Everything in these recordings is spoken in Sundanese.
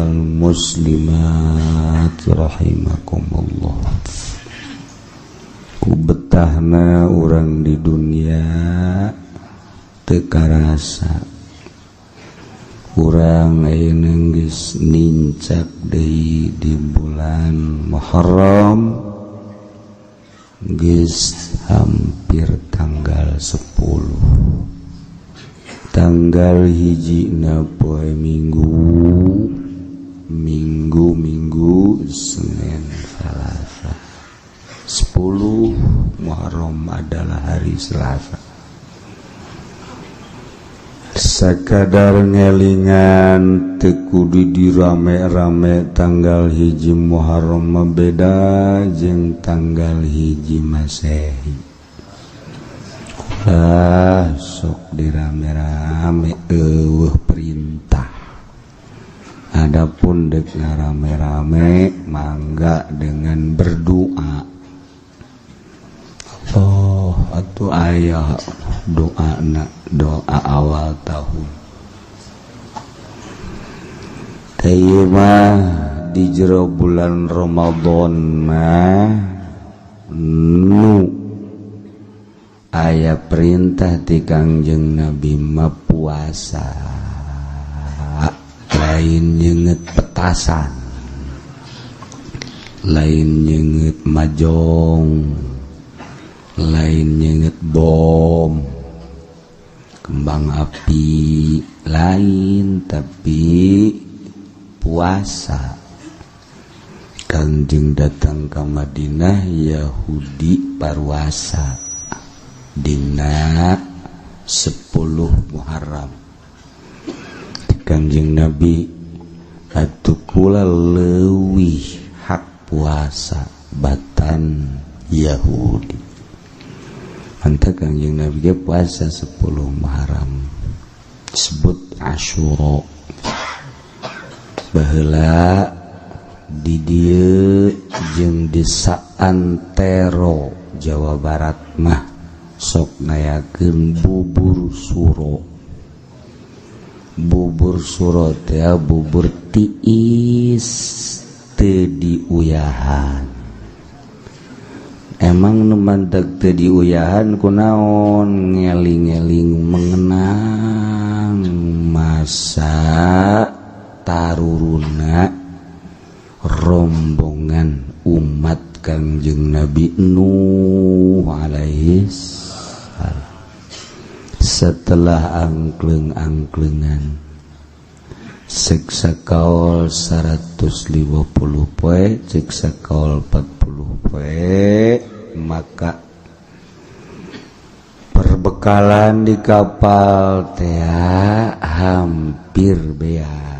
wal muslimat rahimakumullah. Ku betahna urang di dunia teu karasa, urang ayeuna geus nincak deui di bulan Muharram, geus hampir tanggal 10. Tanggal hijina poe minggu Senin Selasa. 10 Muharram adalah hari Selasa. Sakadar ngelingan teu kudu dirame-rame tanggal hiji Muharram beda jeung tanggal hiji Masehi. Sok dirame-rame eueuh perintah. Adapun dek rame-rame mangga dengan berdoa. Oh, atuh aya doa awal tahun. Teu mah di jero bulan Ramadan mah nu aya perintah ti Kangjeng Nabi mah puasa, lain nyeungeut petasan, lain nyeungeut majong, lain nyeungeut bom, kembang api, lain tapi puasa. Kangjeng datang ke Madinah Yahudi parwasa dina 10 Muharram. Kangjeng Nabi atuh kula leuwih hak puasa batan Yahudi. Mantap Kangjeng Nabi ge puasa 10 Muharram, disebut Asyura. Baheula di dieu jeung di saantero Jawa Barat mah sok nayakeun bubur suro. Bubur suro teh bubur tiis teu diuyahan. Emang nu manteg teu diuyahan kunaon? Ngeling-eling mengenang masa taruruna rombongan umat Kangjeng Nabi Nuh alaihi salam. Setelah angkleng-angklengan siksa kaul 150 poe, siksa kaul 40 poe, maka perbekalan di kapal teh hampir beak.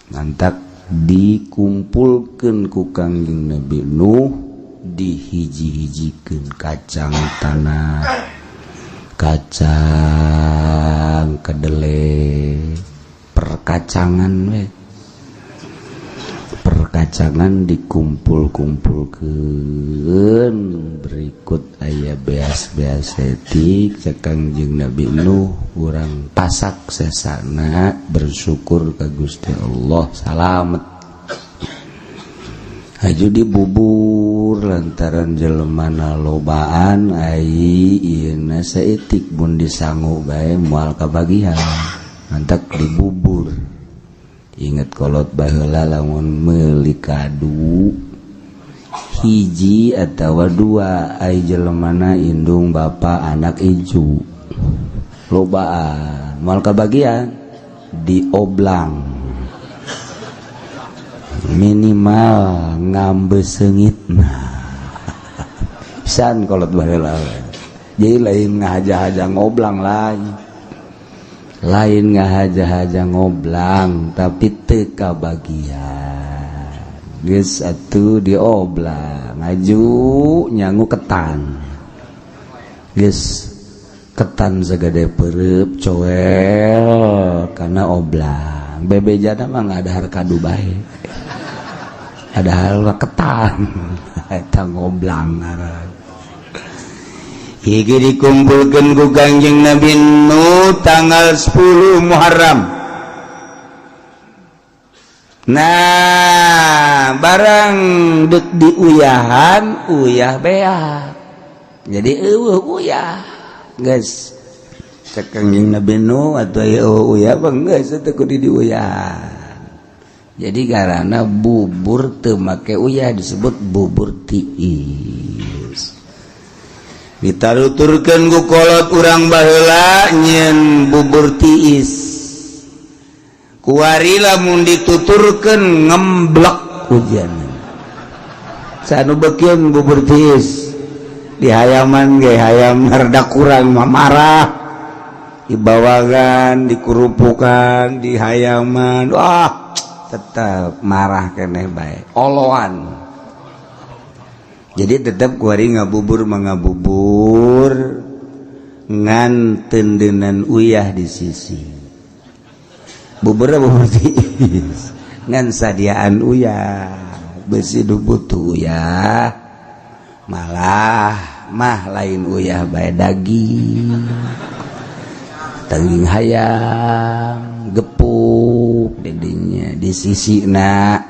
Mantap dikumpulkeun ku Kangjeng Nabi Nuh, dihiji-hijikeun kacang tanah, kacang kedelai, perkacangan we. Perkacangan dikumpul-kumpulkeun, berikut aya beas-beas etik cek Kangjeng Nabi Nuh, urang pasak sesana bersyukur ka Gusti Allah salamet. Haju dibubur lantaran jelemana lobaan ai ieuna saeutik mun disangu bae moal kabagian. Mantap dibubur. Ingat kolot baheula lamun meuli kadu hiji atawa dua ai jelemana indung bapa anak iju. Lobaan moal kabagian dioblang. Minimal ngambeseungitna. Pisan kolot baheula. Jadi lain ngahaja-haja ngoblang lain ngahaja-haja ngoblang tapi teu kabagian. Geus atuh dioblang, ngaju nyangu ketan. Geus ketan sagede pereup coel kana oblang. Bebejana mah ada harkadu bae. Ada hal ketan eta ngoblang ngaran. Higi dikumpulkeun ku Kangjeng Nabi Nuh tanggal 10 Muharram. Nah barang dek diuyahan uyah beak jadi uyah guys cek Kangjeng Nabi Nuh atau uyah apa geus teh kudu diuyahan jadi karena bubur teu make uyah disebut bubur tiis ditaruturkeun ku kolot urang baheula nyeun bubur tiis kuari lamun dituturkeun ngemblek hujan sanu beukeun bubur tiis di hayaman ge hayam rada kurang marah dibawagan dikurupukan di hayaman wah tetap marah keneh bae oloan jadi tetap kuari ngabubur mangabubur ngan tendenan uyah di sisi bubur tiis ngan sadiaan uyah besi butuh uyah malah mah lain uyah bae daging hayam gepuk dedinya di sisina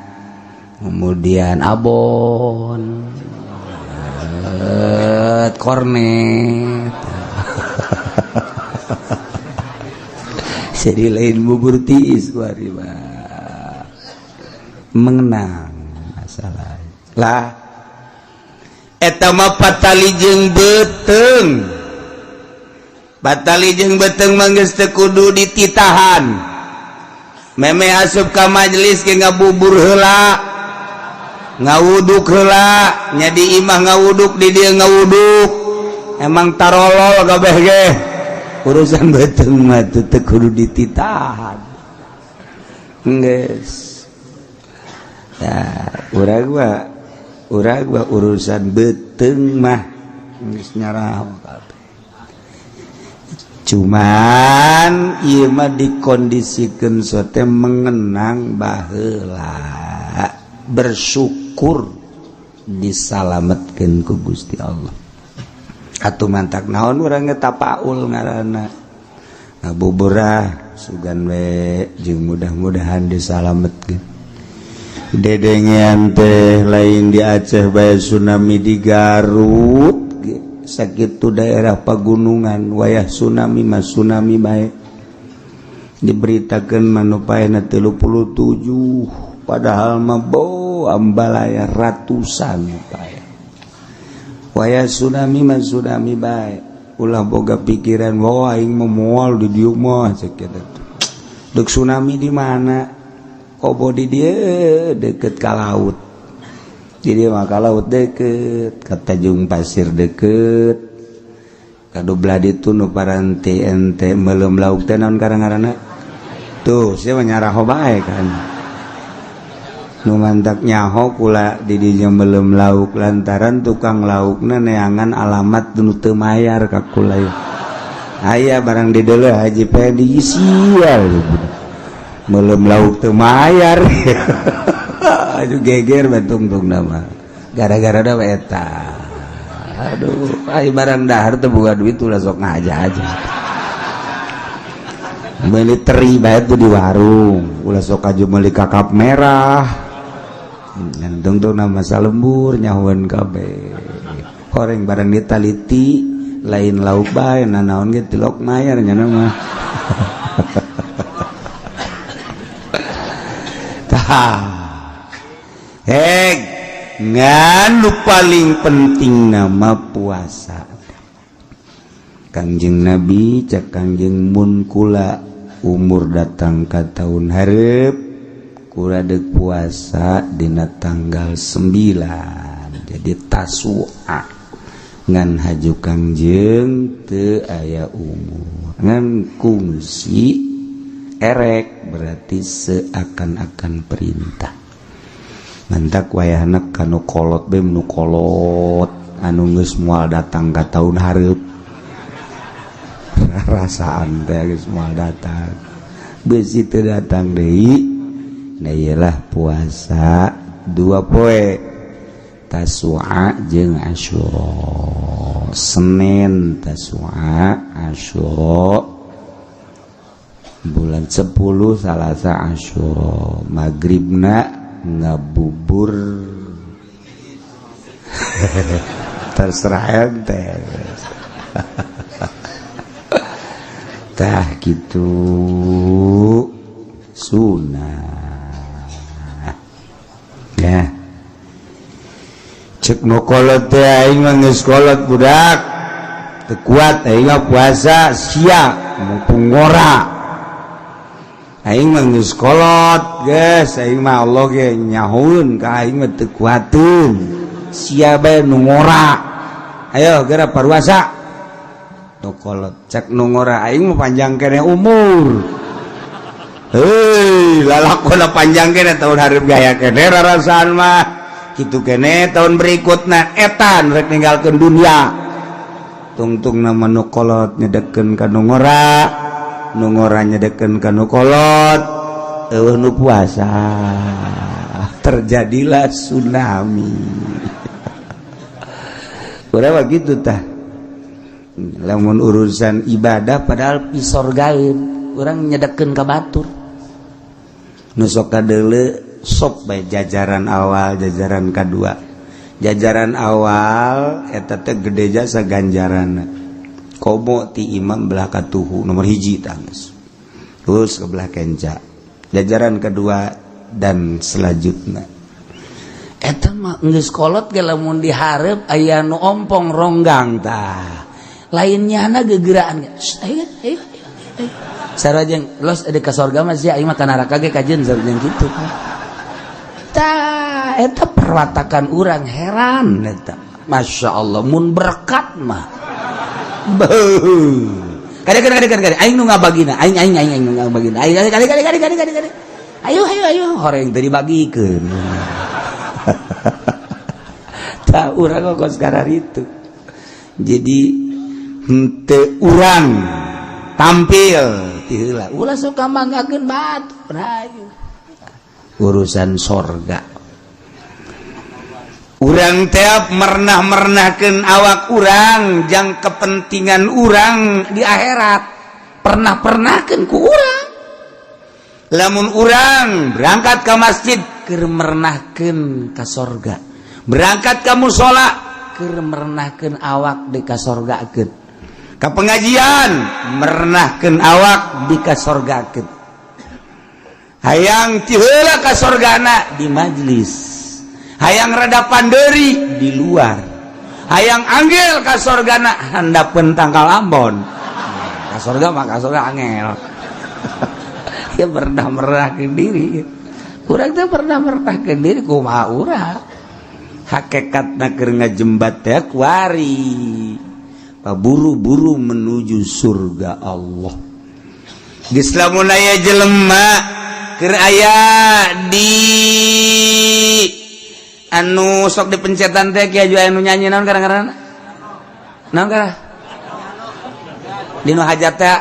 kemudian abon kornet jadi lain bubur tiis kuari mengenang masalah lah eta mah patali jeung beteng patali jeung beteng mah geus teu kudu dititahan meme asup ka majelis ge ngabubur heula ngawuduk heula nya di imah ngawuduk di dieu ngawuduk emang tarolol kabeh ge urusan beteng mah teu kudu dititahan geus urang mah urusan beteng mah geus nyaraho kabeh cuman ieu mah dikondisikeun sote mengenang baheula bersyukur disalametkeun ku Gusti Allah atuh mantak naon urang ge tapaul ngaranna ngabuburah sugan we jeung mudah-mudahan disalametkeun dedengean teh lain di Aceh bae tsunami di Garut sakitu daerah pagunungan wayah tsunami mah tsunami bae diberitakeun manupaena 37 padahal mah ambalaya ratusan bae wayah tsunami mah tsunami bae ulah boga pikiran wah aing mah moal di dieu mah sakitu deuk tsunami di mana kobo di dieu deket ka laut jadi mah ka laut deket ka Tanjung Pasir deket kadu Bladi tu nu paranti ente meuleum lauk teh naon karang-karana tuh sia nyaraho bae kan nu mantak nyaho kula di dieu meuleum lauk lantaran tukang laukna neangan alamat nu teu mayar ka kula aya barang di deuleu Haji Pedi sial meuleum lauk teu mayar aduh geger batung-tung nama gara-gara da eta aduh ai barang dahar teu boga duit ulah sok ngaja aja meuli teri bae tuh di warung ulah sok aju meuli kakap merah ngantung-tung nama salembur nyahoeun kabeh horeng barang ditaliti lain lauk bae nanaon ge tilok mayar nya mah tah nganu paling penting nama puasa Kangjeng Nabi cak Kangjeng mun kula umur datang ka tahun hareup kula deuk puasa dina tanggal 9 jadi Tasu'a ngan haju Kangjeng teu aya umur ngan kungsi erek berarti seakan-akan perintah mantak wayahna kanu kolot be nu kolot anu geus moal datang ka taun hareup rasaan teh geus moal datang beusi teu datang deui da iyalah puasa 2 poe Tasu'a jeung Asyura Senin Tasu'a Asyura bulan 10 Salasa Asyura magribna ngabubur terserah ente tah gitu sunah ya cek no kolot teh aing mah geus kolot budak teu kuat aing mah puasa sia mumpung ngora aing mah geus kolot geus aing mah Allah ge nyahoeun ka aing mah teu kuateun sia bae nu ngora ayo geura paruasa nu kolot cek nu ngora aing mah panjang kene umur heuy lalakonna panjang kene tahun hareup gaya kene rarasaan mah kitu kene tahun berikutna etan rek ninggalkeun dunia tungtung nama nu kolot nyedekeun ka nu ngora nyedekeun ka nu kolot eueuh nu puasa terjadilah tsunami urang gitu tah lamun urusan ibadah padahal pisor gaeun urang nyedekeun ka batur nu sok kadeuleu sok bae jajaran awal jajaran kadua jajaran awal eta teh gede jasa ganjaranna komo ti imam belah katuhu nomor hiji tangis terus ke belah kenca jajaran kedua dan selanjutnya eta mah geus kolot ge lamun dihareup aya nu ompong ronggang tah lainnya na gegeraan ayo sarajeng los ada ka sorga mah sia ieu mah ka neraka ge kajeun sareng kitu tah eta perwatakan urang heran eta masyaallah mun berkat mah kade aing nu ngabagina aing nu ngabagina kade ayo horeng teu dibagikeun tah urang kos kararitu jadi henteu urang tampil ti heula ulah suka manggakeun batur hayu urusan sorga urang teh mernah-mernahkeun awak urang jang kepentingan urang di akhirat pernah-pernahkeun ku urang lamun urang berangkat ka masjid keur mernahkeun ka sorga berangkat ka mushola keur mernahkeun awak di ka sorgakeun ka pengajian mernahkeun awak di ka sorgakeun hayang ti heula ka sorgana di majlis hayang rada panderi di luar hayang anggel ka sorgana handapeun tangkal Ambon ka sorga mah ka sorga angel ya pernah merahkeun diri urang teh pernah merahkeun diri kumaha urang hakikatna keur ngajembat teh kuari buru-buru menuju surga Allah geus lamun aya jelema keur aya di anu sok dipencetan teh kieu anu nyanyi naon karang-karangna naon karang dinu hajat teh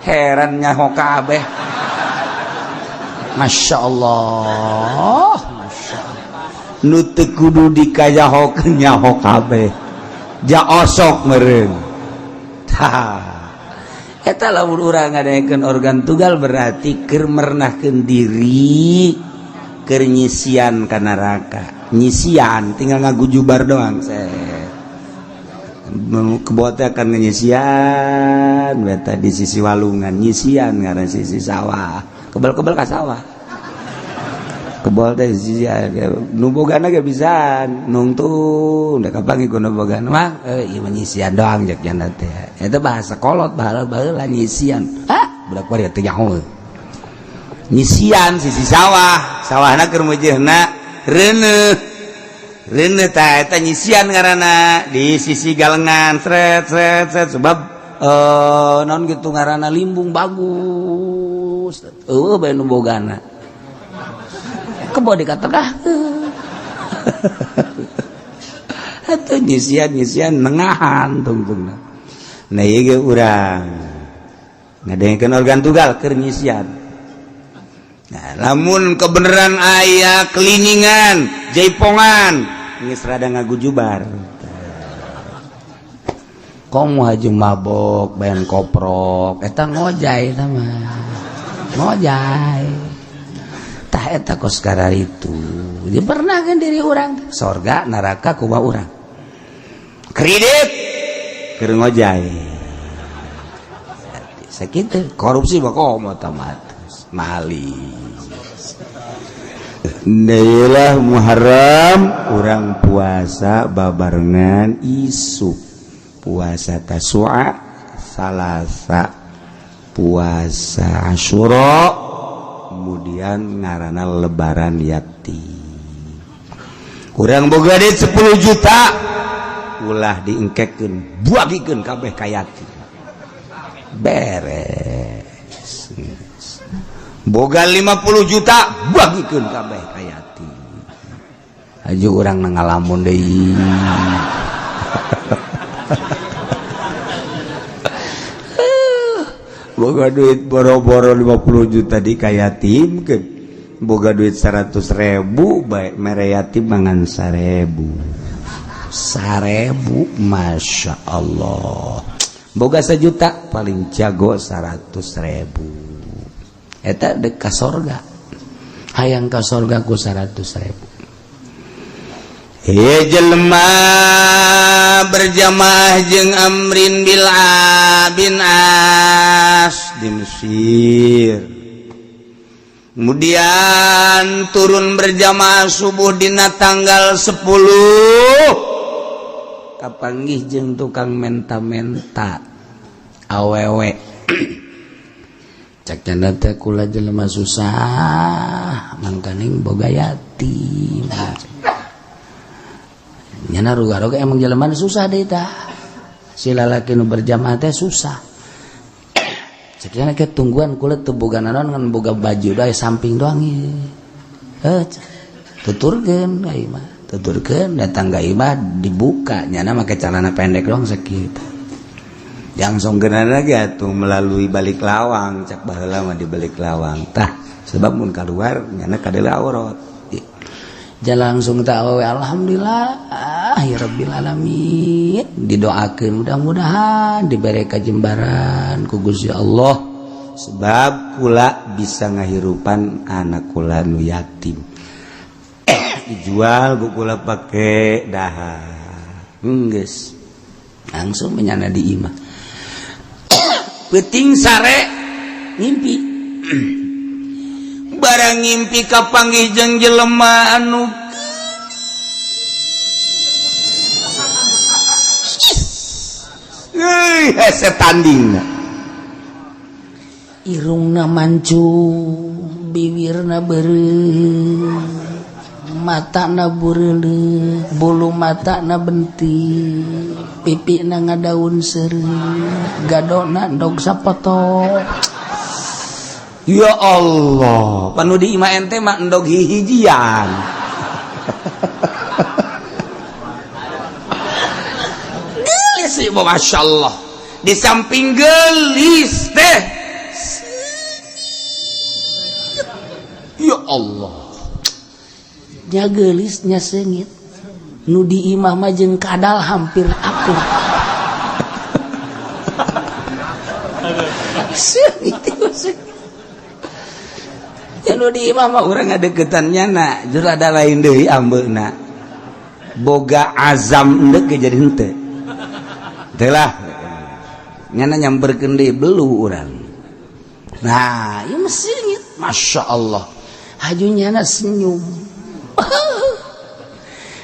heran nyaho kabeh masyaallah nu teu kudu dikayahokeun nyaho kabeh ja osok meureun tah eta lamun urang ngadaekeun organ tunggal berarti keur mernahkeun diri keur nyisian ka neraka nyisian tinggal ngagujubar doang kebot akan nyisian beta di sisi walungan nyisian ngaran sisi sawah kebal-kebal ka sawah kebol teh sisi nu bogana ge bisa nungtun da kapangi ku nu bogana mah ieu nyisian doang jak jana teh eta bahasa kolot baheula nyisian budak bari teh nyaho nyisian sisi sawah sawahna keur meujeunna reuneuh tah eta nyisian ngaranna di sisi galengan sret sebab naon gitu ngaranna limbung bagus bae nu bogana kebo dikatengahkeun atuh nyisian nengahan tungtungna nah ieu ge urang ngadengekeun organ tunggal keur nyisian. Nah, lamun kebenaran aya keliningan, jaipongan, geus rada ngagujubar. Komo haji mabok bayan koprok eta ngojay sama ngojay tah eta kos karara itu dia pernah kan diri orang sorga neraka kumaha urang kredit keur ngojay sakitu korupsi bakomo tamatus mali Dailah Muharram urang puasa babarengan isu puasa Tasu'a Salasa puasa Asyura kemudian ngaranna lebaran yatim urang boga duit 10 juta ulah diengkekeun buagikeun kabeh ka yatim beres boga 50 juta buagikeun kabeh ka yatim aju urang ngalamun deui boga duit boro-boro 50 juta dikayatimkeun boga duit 100.000 bae mere yatim mangan 1.000 Masya Allah boga 1 juta paling jago 100.000 eta dek ka sorga hayang ka sorga ku 100.000 jelema berjamaah jeung Amrin bin As di Mesir kemudian turun berjamaah subuh dina tanggal 10 kapanggih jeung tukang menta-menta awewe cak canda teh kula jelema susah mangkaning boga yatim nyana ruga-ruga emang jelema susah deui tah si lalaki nu berjamaah teh susah cek cenah ke tungguan kula teu boga naon ngan boga baju da samping doang ieu tuturkeun ka imah tuturkeun datang ka imah dibuka nyana make celana pendek doang sakitu langsung geunana ge atuh melalui balik lawang cak baheula mah di balik lawang tah sebab mun kaluar nyana kadele aurat jalan langsung tak awewe alhamdulillah ya rabbil alamin didoakeun mudah-mudahan dibere kajembaran ku Gusti Allah sebab kula bisa ngahirupan anak kula nu yatim dijual ku kula pake dahar geus langsung menyana di imah peuting sare ngimpi barang ngimpi kapanggih jeung jelema anu hese tandingna irungna mancung bibirna beureum matana bureuleuh bulu matana benting pipina ngadaun seureum gadona endog sapoto. Ya Allah, panu di imah ente mah endog hijian. Gelis ieu Masya Allah. Di samping gelis teh. Ya Allah. Nya gelis nya seungit. Nu di imah mah jeung kadal hampir akur. Seungit nu di imah mah urang ngadeukeutannya na jur ada lain deui ambeuna boga azam endeu ge jadi henteu teh lah nyana nyamperkeun deui belu urang nah ieu mah seungit Masya Allah haju nyana senyum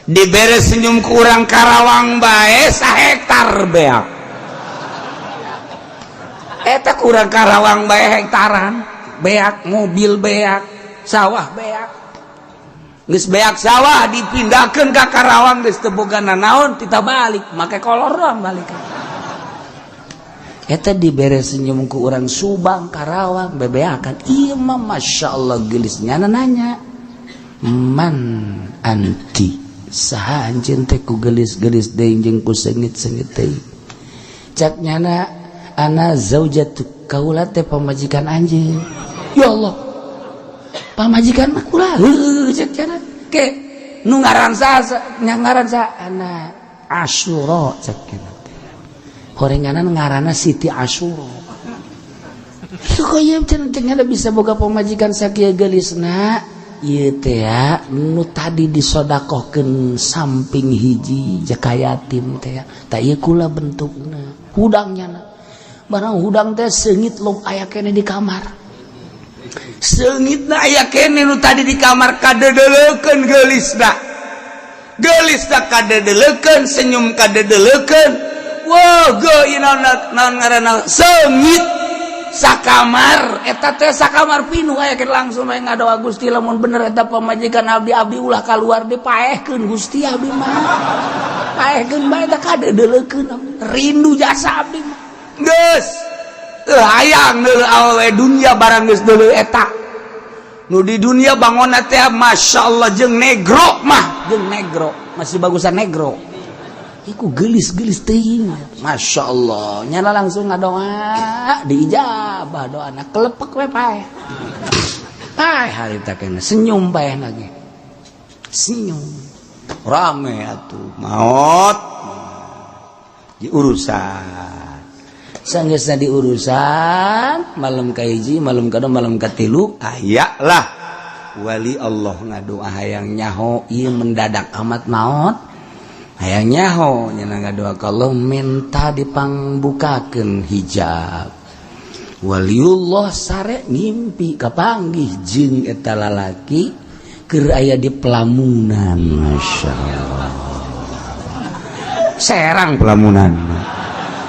dibere senyum ku urang Karawang bae sahektar beak eta ku urang Karawang bae hektaran beak mobil beak sawah beak geus beak sawah dipindahkeun ka Karawang geus teu bogana naon tita balik make kolor doang balik eta dibere senyum ku urang Subang Karawang bebeakan ieu mah masyaallah gelisnya nanya man anti saha anjeun teh ku gelis-gelis deui jeung ku seungit-seungit teh cak nyana ana zaujatu kaula teh pamajikan anjeun. Ya Allah, pamajikan mah kula heuh cek cenah ke nu ngaran sa anak Asyura cek cenah horenganan ngaranna Siti Asyura. Kok ieu cenah bisa boga pamajikan sakieu geulisna. Ieu teh nu tadi disodakohkeun samping hiji jaka yatim teh tah ieu kula bentukna hudangnya barang hudang teh seungit lom aya kene di kamar seungitna aya kene nu tadi di kamar kadedeulekeun geulisna kadedeulekeun senyum kadedeulekeun wah geuina naon ngaranna seungit sakamar eta teh sakamar pinuh aya kene langsung aya ngadoa Gusti lamun bener eta pamajikan abdi ulah kaluar dipaehkeun Gusti abdi mah paehkeun bae eta kadedeulekeun rindu jasa abdi mah geus hayang deuleu awewe dunia barang geus deuleu eta nu di dunia bangonna teh masyaallah jeung negro masih bagusan negro iku gelis-gelis teuing masyaallah nyana langsung ngadoa diijabah doana kelepek we pae harita kena senyum pae lagi senyum rame atuh maot di urusan sanggeusna di urusan malam kahiji malam kadua malam katilu aya lah wali Allah ngadoa hayang nyaho ieu mendadak amat naon hayang nyaho nyana ngadoa ka Allah minta dipangbukakeun hijab waliullah sare ngimpi kapanggih jeung eta lalaki keur aya di pelamunan masyaallah serang pelamunan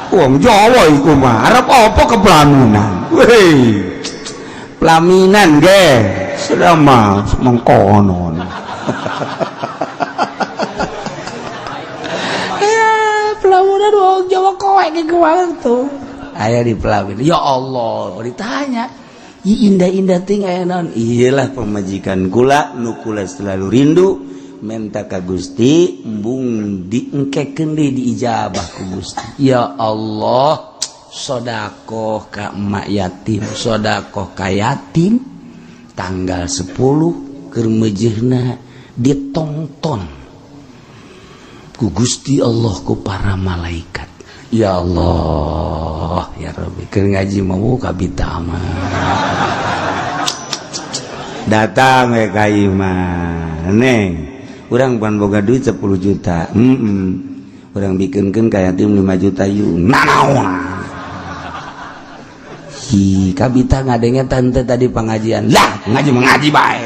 wong Jawa iku mah arep apa ke pelamunan weh pelaminan ge selama mengkonon pelamunan wong Jawa koek iku tuh aya di pelaminan ya Allah ditanya indah-indah ting aya naon iyalah pemajikan kula nu kula selalu rindu minta ka Gusti embung diengkekeun deui diijabah ku Gusti ya Allah sedekah ka emak yatim sedekah ka yatim tanggal 10 keur meujeuhna ditonton ku Gusti Allah ku para malaikat ya Allah ya Rabbi keur ngaji mah kabita mah datang we ka imah neng urang pan boga duit 10 juta urang bikinkeun ka yatim 5 juta yuk nanaon hi kabita ngadenge tante tadi pengajian lah ngaji mengaji bae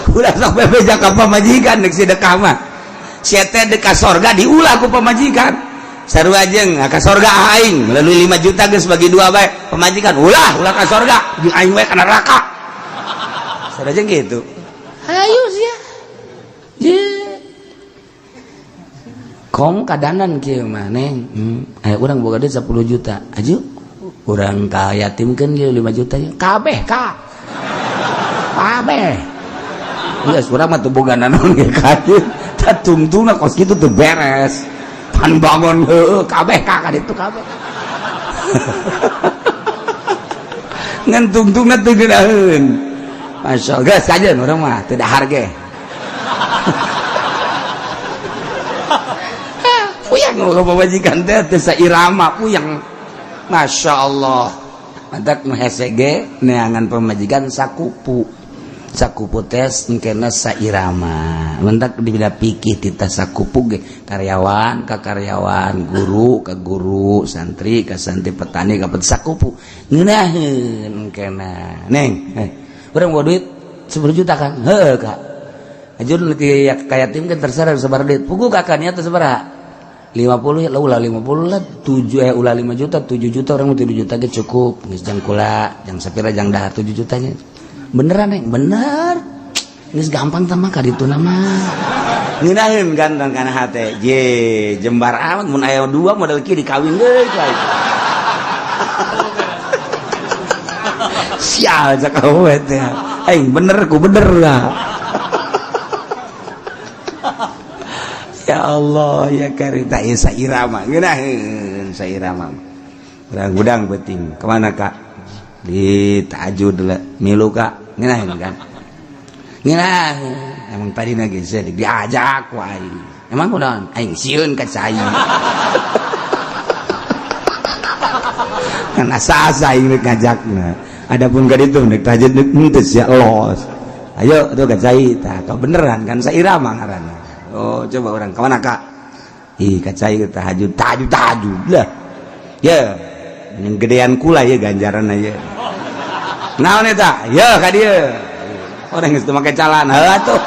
ulah sok bebeja ka pamajikan deuk sedekah mah sia teh deuk ka sorga diulah ku pamajikan sarua jeung ka sorga aing melalui 5 juta geus bagi 2 bae pamajikan ulah ka sorga jeung aing we ka neraka saja gitu ayo sia kom kadanan kieu mah neng aya urang boga duit 10 juta aju urang ka yatimkeun kieu 5 juta kabeh ka kabeh geus urang mah teu boga naon ge ka dieu tah tungtungna kos kitu teu beres pan bangun heueuh kabeh ka ka ditu kabeh ngan tungtungna teu geunaheun masya Allah saja orang mah tidak harga puyang kalau pemajikan teh sairama puyang masya Allah mantak nu hese ge neangan pemajikan sakupu tes engkena sairama mantak dibida pikih tita sakupu ge karyawan ka karyawan guru ka guru santri ka santri petani ka sakupu ngeunaheun engkena neng urang bawa duit 10 juta kan heuh kak ajun ti kayak tim kan terserah sabar duit pugu kakaknya teh sabaraha 50 lah ulah 50 lah 7 ulah 5 juta 7 juta orang 7 juta ge cukup geus jang kula jang sapira jang dahar 7 jutanya beneran neng bener geus gampang teh mah ka ditu nama ngeunaheun ganteng kana hate je jembar amat mun aya 2 modal kieu dikawin deui sial cak awet ya bener ku bener lah ya Allah ya karita ya sairama ngeunaheun sairama urang gudang beuting kemana kak di tahajud lah milu kak ngeunaheun kan ngeunaheun emang tadi nage diajak wae emang udah aing sieun ka cai kan asa-asa aing ngajakna adapun ka ditu nek tajud henteu sia los ayo tuh ka cai tah kau beneran kan sairama ngaranna oh coba orang ka mana kak ih ka cai tahajud lah ya yang gedean kula ya ganjaran aja naon eta ya ka dieu orang geus teu make calana atuh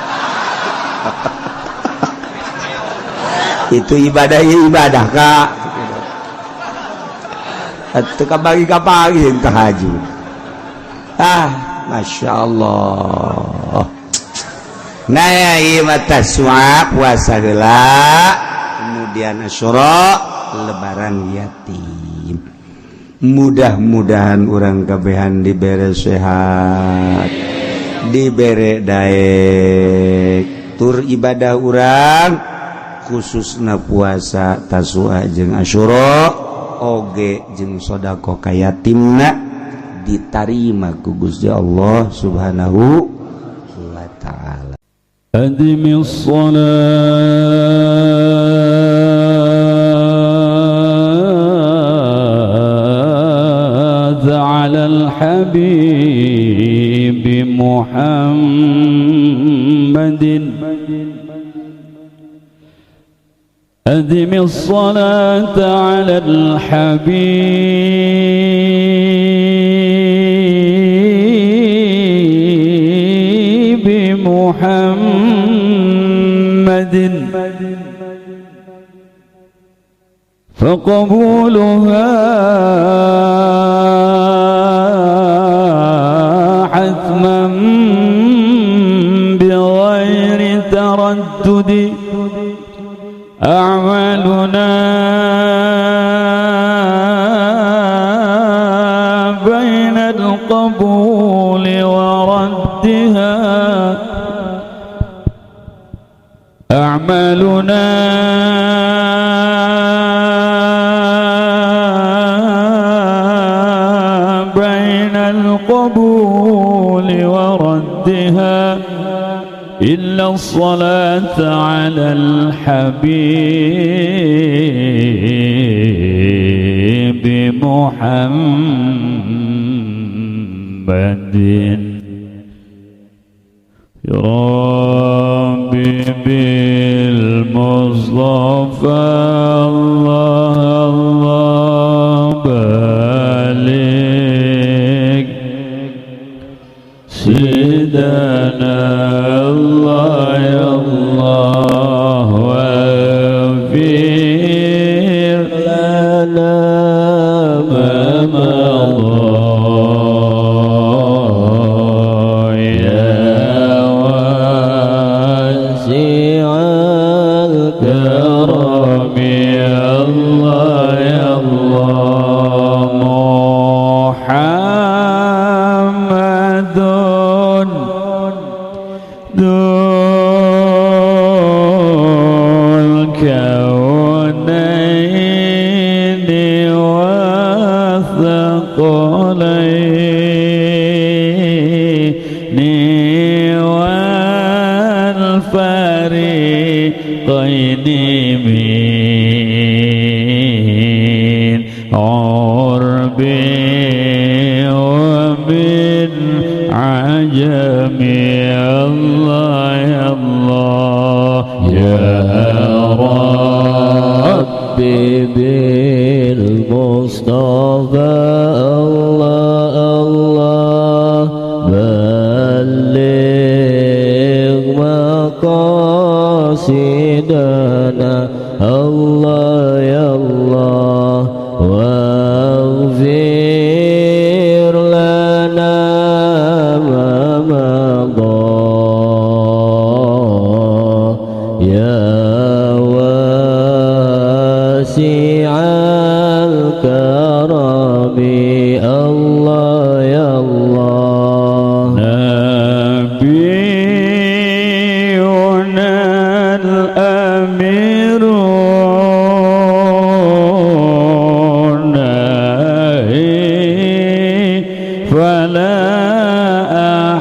itu ibadah ya ibadah kak atuh kabagi kapagi tahajud Masya Allah nah ya ieu mah taswa puasa heula kemudian Asyura lebaran yatim mudah-mudahan orang kabehan dibere sehat dibere daek tur ibadah orang khususna puasa taswa jeung Asyura oge jeung sedekah ka yatimna ditarima ku Gusti Allah Subhanahu wa taala. Adimis shalat 'alal habib Muhammadin أدم الصلاة على الحبيب محمد فقبولها حتما بغير تردد أعمالنا بين القبول وردها أعمالنا بين القبول وردها إلا الصلاة على الحبيب محمد يا ربي بالمصطفى الله بلغ سيدنا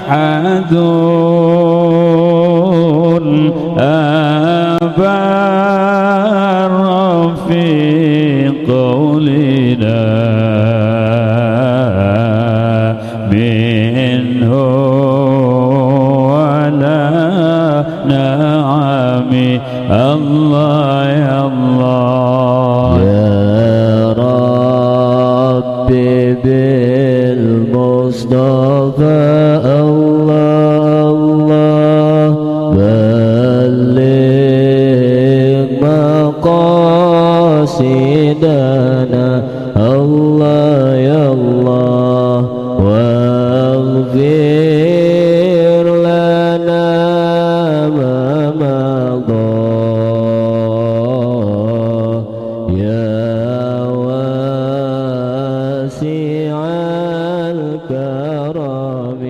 أحد تبرم في قولنا منه ولا نعم الله يا الله يا ربي بالمصطفى الله الله بلغ مقاصدنا الله يا الله واغفر لنا ما مضى يا واسع الكرم